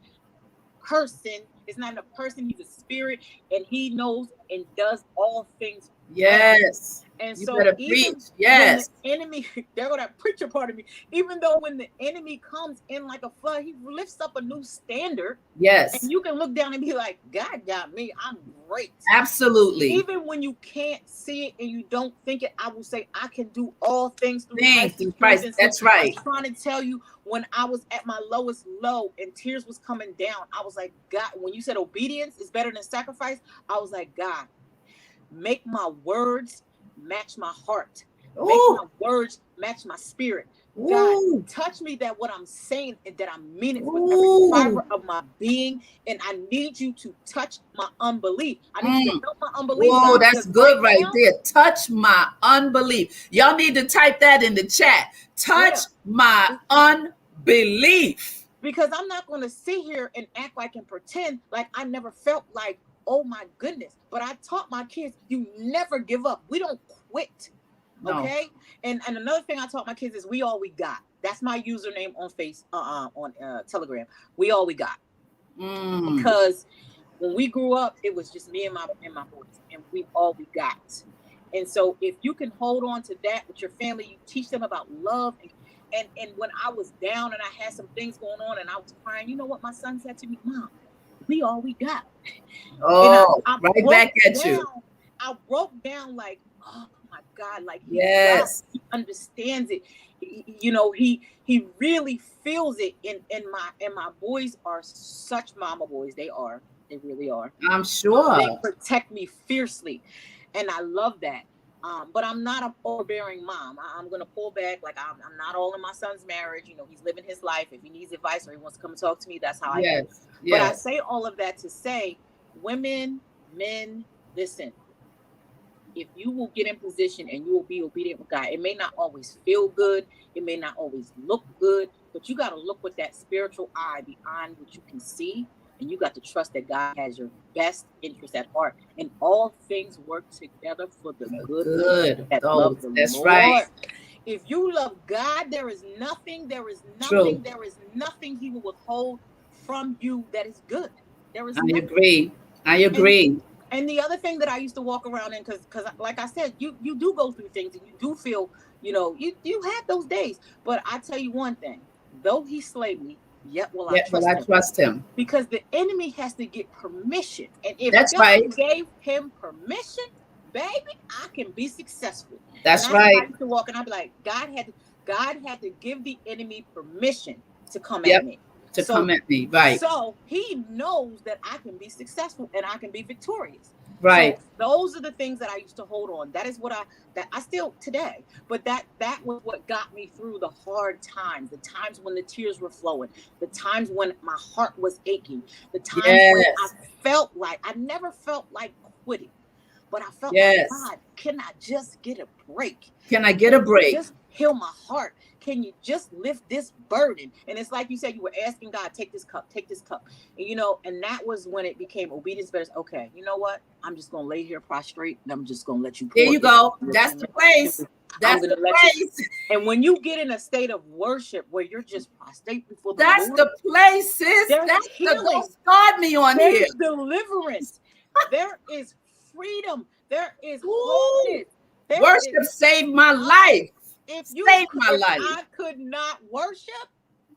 person. It's not a person, he's a spirit, and he knows and does all things. Yes. And you so better even preach. Yes. When the enemy, there go that preacher part of me. Even though when the enemy comes in like a flood, he lifts up a new standard. Yes. And you can look down and be like, God got me. I'm great. Absolutely. Even when you can't see it and you don't think it, I will say, I can do all things through Christ. That's right. I'm trying to tell you, when I was at my lowest low and tears was coming down, I was like, God, when you said obedience is better than sacrifice, I was like, God, make my words match my heart. Make my words match my spirit. God, Ooh. touch me that what I'm saying and that I mean it with every Ooh. fiber of my being. And I need you to touch my unbelief. I need you to help my unbelief. Whoa, that's Because right good right now, there. Touch my unbelief. Y'all need to type that in the chat. Touch yeah, my unbelief. because I'm not going to sit here and act like and pretend like I never felt like, oh my goodness. But I taught my kids, you never give up. We don't quit. No. Okay. And another thing I taught my kids is we all we got. That's my username on Telegram. We all we got. Because when we grew up, it was just me and my boys, and we all we got. And so if you can hold on to that with your family, you teach them about love. And when I was down and I had some things going on and I was crying, you know what my son said to me? Mom, we all we got. Oh, I right back at you. I broke down like, oh my God, like yes, he understands it. You know, he really feels it. And my boys are such mama boys. They really are. I'm sure. They protect me fiercely, and I love that. But I'm not an overbearing mom. I'm going to pull back. Like I'm not all in my son's marriage. You know, he's living his life. If he needs advice or he wants to come and talk to me, that's how I am. But I say all of that to say, women, men, listen. If you will get in position and you will be obedient with God, it may not always feel good. It may not always look good, but you got to look with that spiritual eye beyond what you can see. And you got to trust that God has your best interest at heart. And all things work together for the good. That love the That's Lord. right. If you love God, there is nothing he will withhold from you that is good. There is nothing. I agree. And the other thing that I used to walk around in, because like I said, you do go through things and you do feel, you know, you have those days. But I tell you one thing, though he slayed me, yet will I trust him. Because the enemy has to get permission. And if God gave him permission, baby, I can be successful. That's right. I used to walk and I'd be like, God had to give the enemy permission to come at me. Come at me, right? So he knows that I can be successful and I can be victorious, right? So those are the things that I used to hold on. That is what I still today. But that was what got me through the hard times, the times when the tears were flowing, the times when my heart was aching, the times when I felt like I never felt like quitting, but I felt like, God, can I just get a break? Can I get a break? Just heal my heart. Can you just lift this burden? And it's like you said, you were asking God, take this cup. And, you know, and that was when it became obedience. But okay, you know what? I'm just going to lay here prostrate and I'm just going to let you. There you go. That's the place. That's the place. And when you get in a state of worship where you're just prostrate before the Lord. That's the place, sis. That's healing. Don't start me on here. There's deliverance. There is freedom. There is wholeness. Worship saved my life. If I could not worship,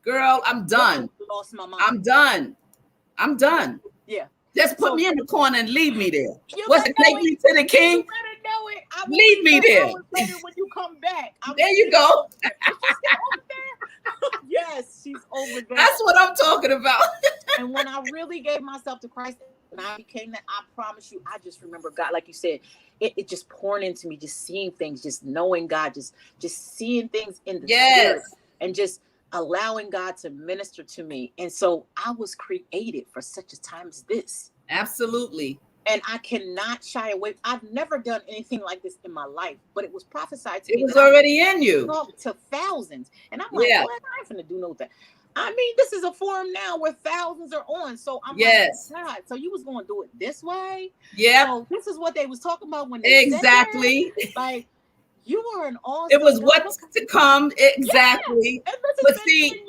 girl, I'm done. I lost my mind. I'm done. Yeah. Just put me in the corner and leave me there. What's it? Take me to the King. You better know it. Leave me there. Later when you come back. There you go. Yes, she's over there. That's what I'm talking about. And when I really gave myself to Christ and I became that, I promise you, I just remember God, like you said, it just pouring into me, just seeing things, just knowing God, just seeing things in the spirit and just allowing God to minister to me. And so I was created for such a time as this. Absolutely. And I cannot shy away. I've never done anything like this in my life, but it was prophesied to me. It was already in you. To thousands. And I'm like, well, I ain't finna do no thing. I mean, this is a forum now where thousands are on. So I'm like, God, so you was going to do it this way? Yeah. So this is what they was talking about when they said that. Like, you are an awesome. It was what's to come. Exactly. Yeah. But see,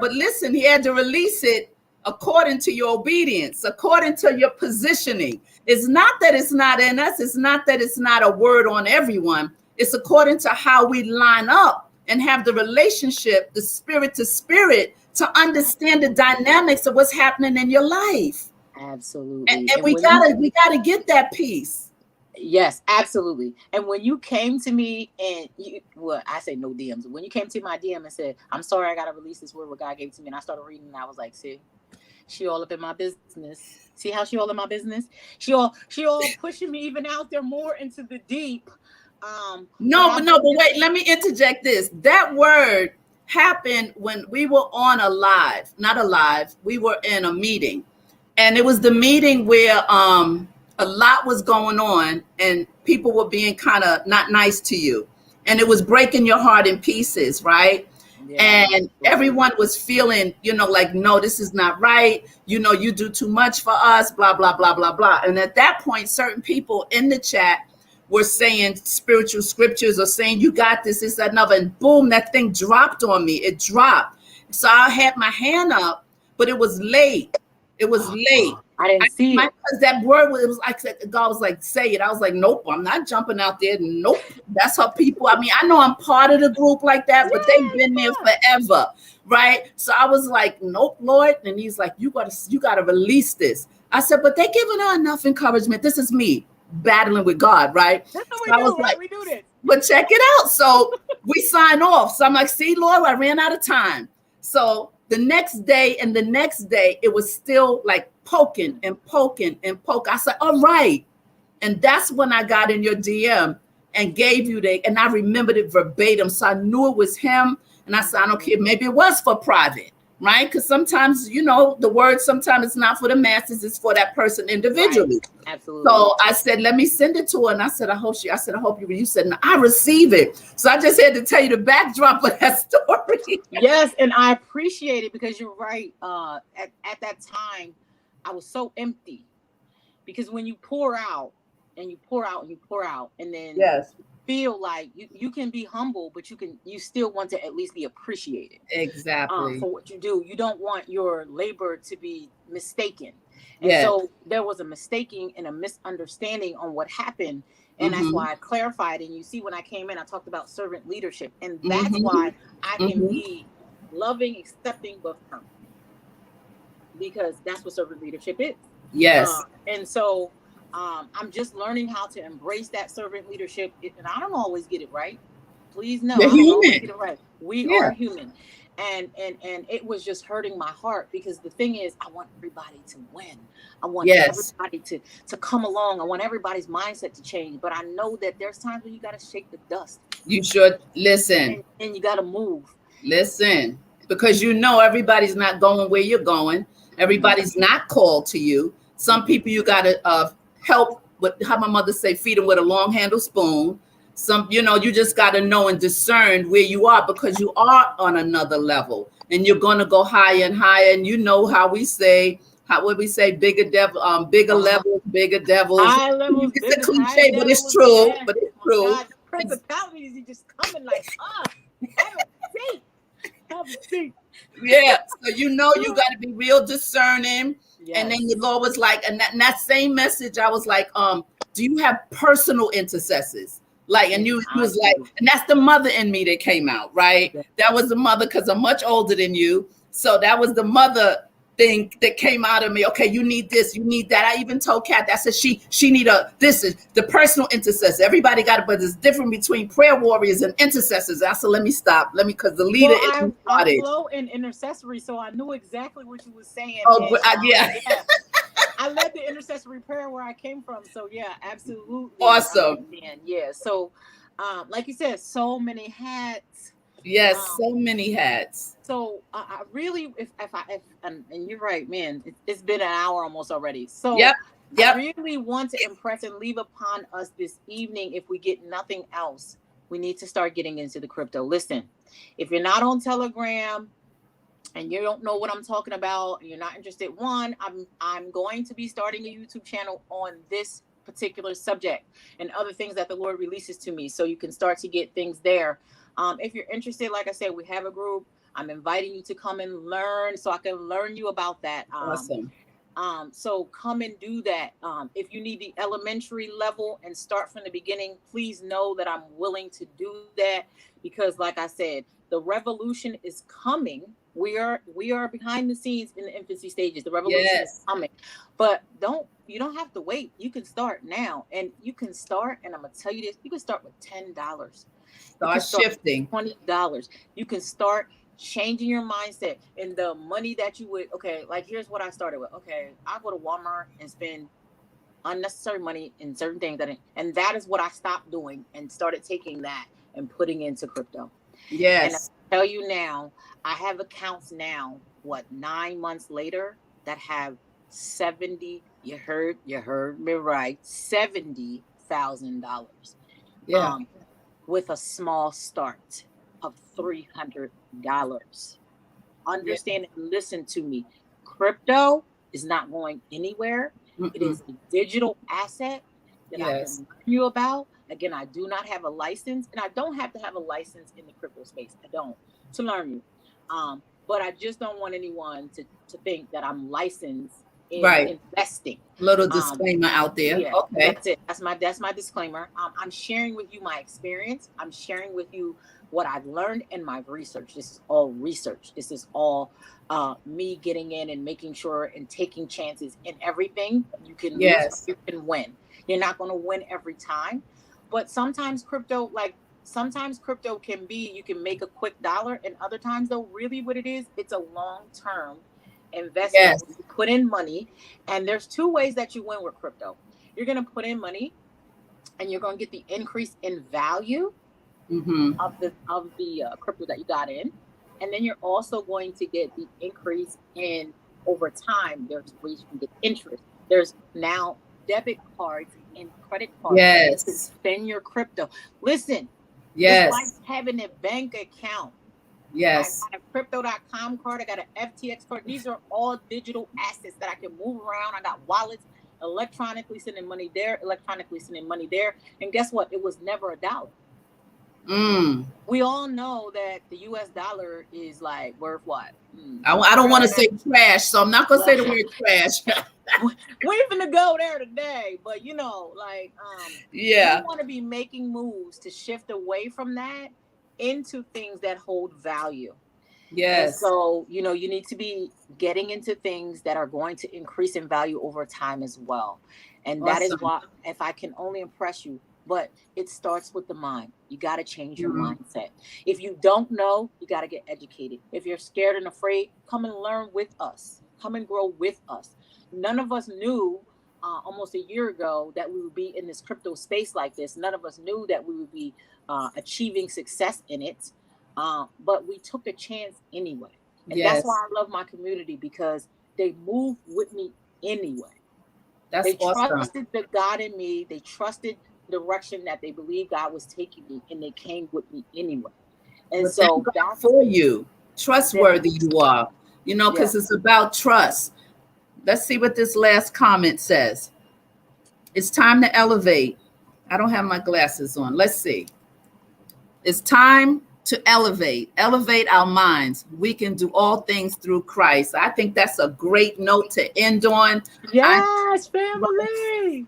but listen, he had to release it according to your obedience, according to your positioning. It's not that it's not in us. It's not that it's not a word on everyone. It's according to how we line up and have the relationship, the spirit to spirit, to understand the dynamics of what's happening in your life. Absolutely. And we gotta get that piece. Yes, absolutely. And when you came to me and I say no DMs. When you came to my DM and said, I'm sorry, I gotta release this word what God gave to me, and I started reading, and I was like, see, she all up in my business. See how she all in my business? She all pushing me even out there more into the deep. But wait, let me interject this. That word happened when we were on not alive. We were in a meeting, and it was the meeting where a lot was going on, and people were being kind of not nice to you, and it was breaking your heart in pieces, right? Yeah, and everyone was feeling, like, no, this is not right. You do too much for us, blah, blah, blah, blah, blah. And at that point, certain people in the chat were saying spiritual scriptures or saying, you got this, that, another. And boom, that thing dropped on me. It dropped. So I had my hand up, but it was late. It was late. I didn't see it. Because that word was like, God was like, say it. I was like, nope, I'm not jumping out there. Nope. That's how people, I know I'm part of the group like that, but they've been there forever. Right. So I was like, nope, Lord. And he's like, you gotta release this. I said, but they're giving her enough encouragement. This is me battling with God, right? That's what we do this. But check it out. So we sign off. So I'm like, see, Lord, I ran out of time. So the next day, it was still like poking and poking and poking. I said, all right. And that's when I got in your DM and gave you and I remembered it verbatim. So I knew it was him. And I said, I don't care. Maybe it was for private, right? Because sometimes, the word, sometimes it's not for the masses. It's for that person individually. Right. Absolutely. So I said, let me send it to her. And I said, I hope you, you said, no, I receive it. So I just had to tell you the backdrop of that story. Yes. And I appreciate it because you're right. At that time, I was so empty because when you pour out and you pour out and you pour out and then feel like you can be humble, but you still want to at least be appreciated. Exactly. For what you do. You don't want your labor to be mistaken. And so there was a mistaking and a misunderstanding on what happened. And that's why I clarified. And you see, when I came in, I talked about servant leadership. And that's why I can be loving, accepting, but firm. Because that's what servant leadership is. Yes. And so I'm just learning how to embrace that servant leadership. And I don't always get it right. Please know, I don't always get it right. We are human. And it was just hurting my heart because the thing is, I want everybody to win. I want everybody to come along. I want everybody's mindset to change. But I know that there's times when you got to shake the dust. You should listen. And you got to move. Listen, because everybody's not going where you're going. Everybody's not called to you. Some people you got to help with, how my mother say, feed them with a long handle spoon. Some, you just got to know and discern where you are because you are on another level and you're going to go higher and higher. And how we say, bigger levels, bigger devils. High levels, it's a cliche, but it's true. But it's true. God, principalities, you just coming like, have a seat. Yeah. So you got to be real discerning. Yes. And then the Lord was like, and that same message, I was like, do you have personal intercessors? Like, and you was like, and that's the mother in me that came out, right? Yeah. That was the mother because I'm much older than you. So that was the mother thing that came out of me. Okay, you need this, you need that. I even told Kat, I said she need this is the personal intercessor. Everybody got it, but it's different between prayer warriors and intercessors. I said, let me stop. Because the leader is I flow in intercessory, so I knew exactly what you were saying. Oh, yeah. I led the intercessory prayer where I came from. So yeah, absolutely. Awesome. Yeah. So like you said, so many hats. Yes, so many hats. So I really, if and you're right, man, it's been an hour almost already. So yep. I really want to impress and leave upon us this evening. If we get nothing else, we need to start getting into the crypto. Listen, if you're not on Telegram and you don't know what I'm talking about, and you're not interested, I'm going to be starting a YouTube channel on this particular subject and other things that the Lord releases to me, so you can start to get things there. If you're interested, like I said, we have a group. I'm inviting you to come and learn so I can learn you about that. Awesome. So come and do that. If you need the elementary level and start from the beginning, please know that I'm willing to do that because, like I said, the revolution is coming. We are behind the scenes in the infancy stages. The revolution is coming, but you don't have to wait. You can start now, and you can start. And I'm gonna tell you this: you can start with $10. Start shifting. $20. You can start changing your mindset and the money that you would. Okay, like here's what I started with. Okay, I go to Walmart and spend unnecessary money in certain things and that is what I stopped doing and started taking that and putting into crypto. And I Yes. tell you now, I have accounts now, 9 months later, that have 70, you heard me right, $70,000. Yeah. With a small start of $300. Understand and listen to me. Crypto is not going anywhere. It is a digital asset that I can learn you about. Again, I do not have a license, and I don't have to have a license in the crypto space. I don't, to learn you. But I just don't want anyone to think that I'm licensed in investing. Little disclaimer out there. Yeah, okay. That's it. That's my disclaimer. I'm sharing with you my experience. I'm sharing with you what I've learned in my research. This is all research. This is all me getting in and making sure and taking chances in everything. You can lose, or you can win. You're not going to win every time, but sometimes crypto can be, you can make a quick dollar, and other times though, really what it is, it's a long-term investment. You put in money, and there's two ways that you win with crypto. You're going to put in money and you're going to get the increase in value of the crypto that you got in, and then you're also going to get the increase in over time. There's ways you can get interest. There's now debit cards and credit cards to spend your crypto. Listen, it's like having a bank account. I got a crypto.com card. I got an FTX card. These are all digital assets that I can move around. I got wallets, electronically sending money there, electronically sending money there. And guess what? It was never a dollar. We all know that the US dollar is like worth what? I don't want to say trash, so I'm not going to say the word trash. We're even to go there today, but you know, like, we want to be making moves to shift away from that into things that hold value. And so, you know, you need to be getting into things that are going to increase in value over time as well. And that is why, if I can only impress you, but it starts with the mind. You got to change your mindset. If you don't know, you got to get educated. If you're scared and afraid, come and learn with us. Come and grow with us. None of us knew almost a year ago that we would be in this crypto space like this. None of us knew that we would be achieving success in it. But we took a chance anyway. And that's why I love my community, because they move with me anyway. They trusted the God in me. They trusted the direction that they believed God was taking me, and they came with me anyway. And but so that's for you. Trustworthy you are, you know, because it's about trust. Let's see what this last comment says. It's time to elevate. I don't have my glasses on. Let's see. It's time to elevate our minds. We can do all things through Christ. I think that's a great note to end on. Yes, family.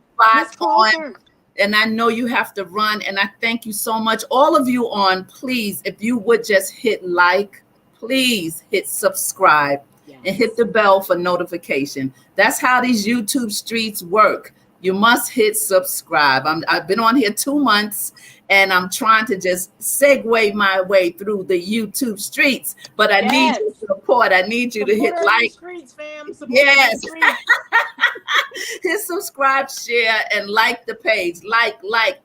And I know you have to run, and I thank you so much. All of you on, please, if you would just hit like, please hit subscribe and hit the bell for notification. That's how these YouTube streets work. You must hit subscribe. I've been on here 2 months, and I'm trying to just segue my way through the YouTube streets. But I need your support. I need you to hit like. Streets, fam. Yes. Hit subscribe, share, and like the page. Like,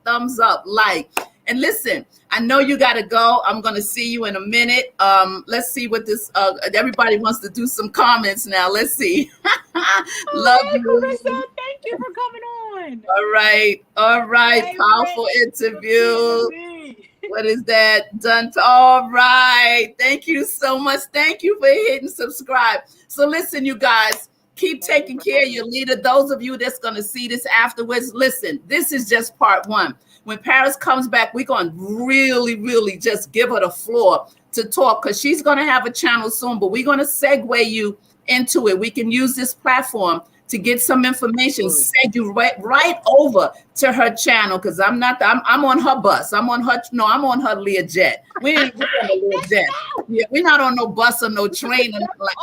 thumbs up, like. And listen, I know you got to go. I'm going to see you in a minute. Let's see what this, everybody wants to do some comments now. Let's see. Love you. Carissa, thank you for coming on. All right. Hey, powerful interview. What is that? Done. All right. Thank you so much. Thank you for hitting subscribe. So listen, you guys, keep taking care of your leader. Those of you that's going to see this afterwards, listen, this is just part 1. When Paris comes back, we're going to really just give her the floor to talk, because she's going to have a channel soon, but we're going to segue you into it. We can use this platform to get some information, send you right over to her channel, because I'm on her bus. I'm on her Learjet. We ain't on the Learjet. Yeah, we're not on no bus or no train. Or like,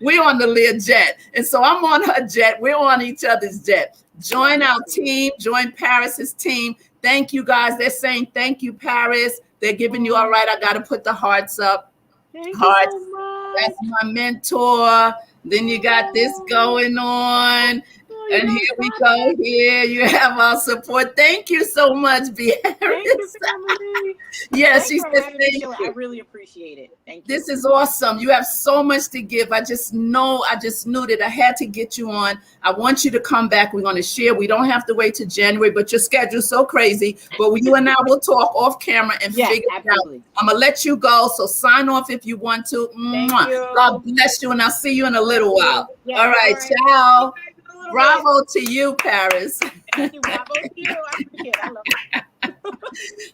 we're on the Learjet. And so I'm on her jet. We're on each other's jet. Join our team. Join Paris's team. Thank you, guys. They're saying thank you, Paris. They're giving you all right. I got to put the hearts up. Hearts. So that's my mentor. Then you got this going on. you And know, here we go. Here you have our support. Thank you so much, thank you, Beatrice. family. Yes, Thanks she for said having me, thank Sheila. I you. really appreciate it. Thank you. This is awesome. You have so much to give. I just knew that I had to get you on. I want you to come back. We're going to share. We don't have to wait till January, but your schedule's so crazy. But you and I will talk off camera and Yes, figure it out. absolutely. I'm going to let you go. So sign off if you want to. Thank Mwah. you. God bless you. And I'll see you in a little Thank you. while. Yes, All right. all right. Ciao. See you guys in a little bit. Bravo to you, Paris. Thank you. Bravo to you. I appreciate it. I love it.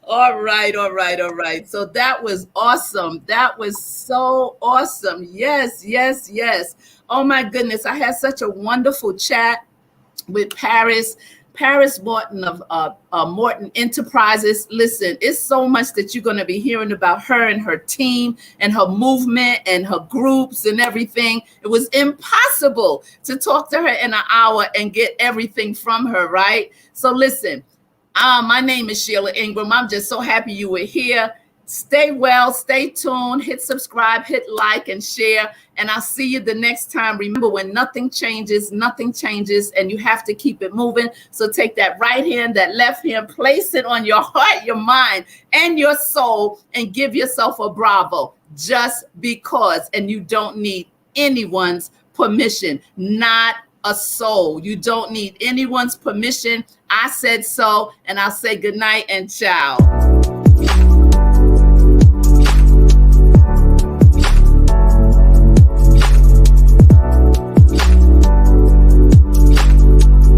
All right, all right, all right. So that was awesome. That was so awesome. Yes, yes, yes. Oh my goodness. I had such a wonderful chat with Paris Morton of Morton Enterprises. Listen, it's so much that you're going to be hearing about her and her team and her movement and her groups and everything. It was impossible to talk to her in an hour and get everything from her, right? So listen, my name is Sheila Ingram. I'm just so happy you were here. Stay well, stay tuned, hit subscribe, hit like, and share. And I'll see you the next time. Remember, when nothing changes, and you have to keep it moving. So take that right hand, that left hand, place it on your heart, your mind, and your soul, and give yourself a bravo just because. And you don't need anyone's permission, not a soul. You don't need anyone's permission. I said so, and I'll say good night and ciao.